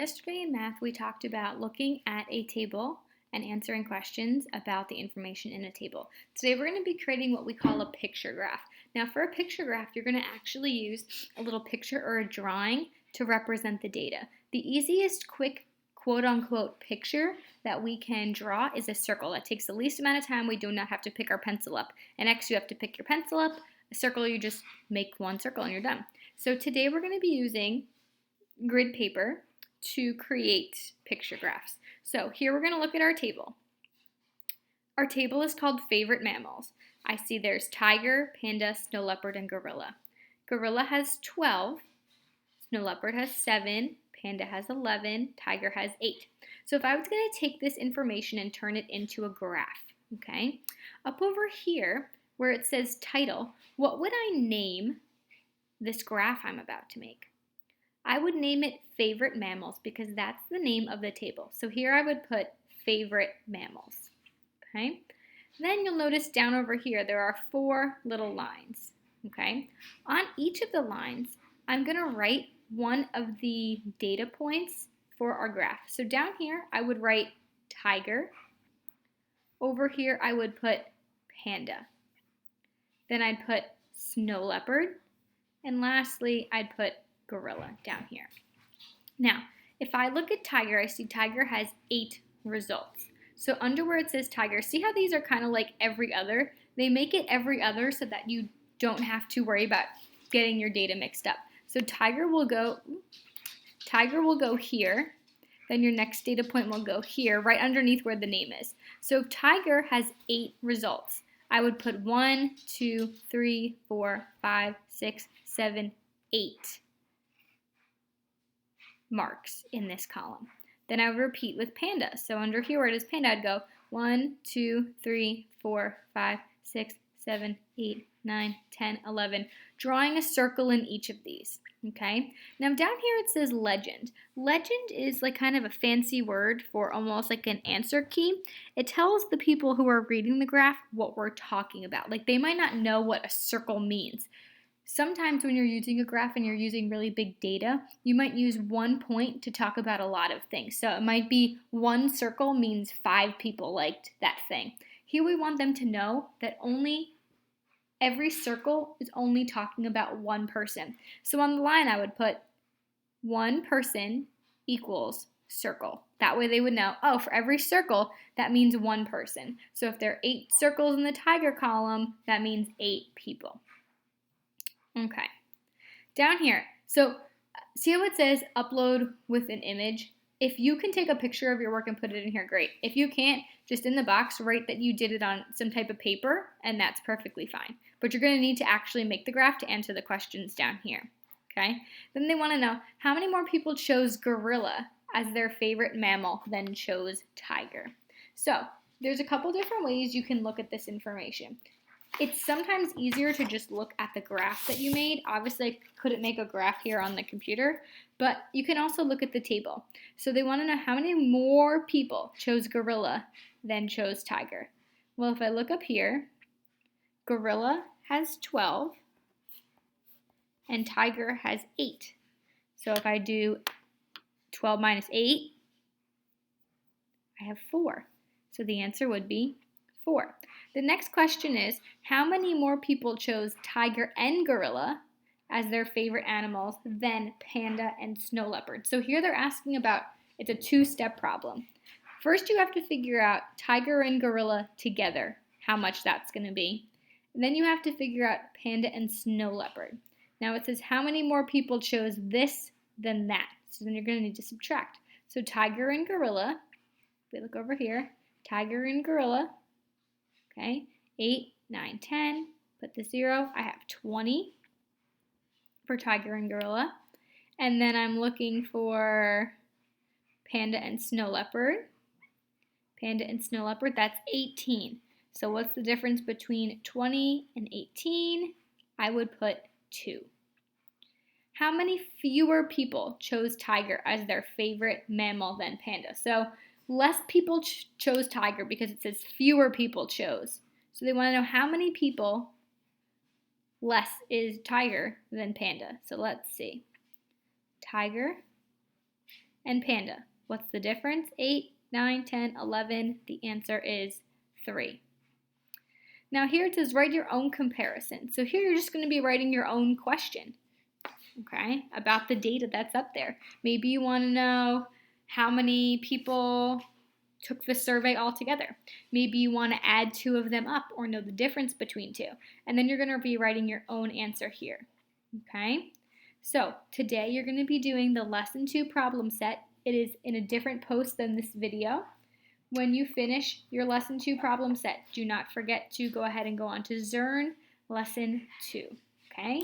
Yesterday in math, we talked about looking at a table and answering questions about the information in a table. Today, we're going to be creating what we call a picture graph. Now, for a picture graph, you're going to actually use a little picture or a drawing to represent the data. The easiest, quick, quote-unquote picture that we can draw is a circle. That takes the least amount of time. We do not have to pick our pencil up. An X, you have to pick your pencil up. A circle, you just make one circle and you're done. So today, we're going to be using grid paper to create picture graphs. So here we're going to look at our table. Our table is called favorite mammals. I see there's tiger, panda, snow leopard, and gorilla. Gorilla has 12, snow leopard has 7, panda has 11, tiger has 8. So if I was going to take this information and turn it into a graph, okay, up over here where it says title, what would I name this graph I'm about to make? I would name it favorite mammals because that's the name of the table. So here I would put favorite mammals, okay? Then you'll notice down over here there are 4 little lines, okay? On each of the lines, I'm gonna write one of the data points for our graph. So down here, I would write tiger. Over here, I would put panda. Then I'd put snow leopard. And lastly, I'd put gorilla down here. Now, if I look at tiger, I see tiger has 8 results. So under where it says tiger, see how these are kind of like every other? They make it every other so that you don't have to worry about getting your data mixed up. So tiger will go here, then your next data point will go here, right underneath where the name is. So if tiger has 8 results, I would put 1, 2, 3, 4, 5, 6, 7, 8 marks in this column. Then I would repeat with panda. So under here where it is panda, I'd go 1, 2, 3, 4, 5, 6, 7, 8, 9, 10, 11, drawing a circle in each of these, okay? Now down here it says legend. Legend is like kind of a fancy word for almost like an answer key. It tells the people who are reading the graph what we're talking about. Like they might not know what a circle means. Sometimes when you're using a graph and you're using really big data, you might use one point to talk about a lot of things. So it might be 1 circle means 5 people liked that thing. Here we want them to know that every circle is only talking about 1 person. So on the line I would put 1 person equals circle. That way they would know, oh, for every circle, that means 1 person. So if there are 8 circles in the tiger column, that means 8 people. Okay, down here, so see how it says upload with an image? If you can take a picture of your work and put it in here, great. If you can't, just in the box, write that you did it on some type of paper, and that's perfectly fine. But you're going to need to actually make the graph to answer the questions down here, okay? Then they want to know how many more people chose gorilla as their favorite mammal than chose tiger. So there's a couple different ways you can look at this information. It's sometimes easier to just look at the graph that you made. Obviously, I couldn't make a graph here on the computer, but you can also look at the table. So they want to know how many more people chose gorilla than chose tiger. Well, if I look up here, gorilla has 12 and tiger has 8. So if I do 12 minus 8, I have 4. So the answer would be 4. The next question is, how many more people chose tiger and gorilla as their favorite animals than panda and snow leopard? So here they're asking about, it's a 2-step problem. First you have to figure out tiger and gorilla together, how much that's going to be. And then you have to figure out panda and snow leopard. Now it says how many more people chose this than that. So then you're going to need to subtract. So tiger and gorilla, if we look over here, tiger and gorilla, okay, 8, 9, 10, put the 0, I have 20 for tiger and gorilla. And then I'm looking for panda and snow leopard. Panda and snow leopard, that's 18. So what's the difference between 20 and 18? I would put 2. How many fewer people chose tiger as their favorite mammal than panda? So less people chose tiger because it says fewer people chose. So they want to know how many people less is tiger than panda. So let's see. Tiger and Panda. What's the difference? 8, 9, 10, 11. The answer is 3. Now here it says write your own comparison. So here you're just going to be writing your own question, okay, about the data that's up there. Maybe you want to know how many people took the survey altogether. Maybe you want to add 2 of them up or know the difference between 2. And then you're going to be writing your own answer here, okay? So today you're going to be doing the lesson 2 problem set. It is in a different post than this video. When you finish your lesson 2 problem set, do not forget to go ahead and go on to Zearn lesson 2, okay?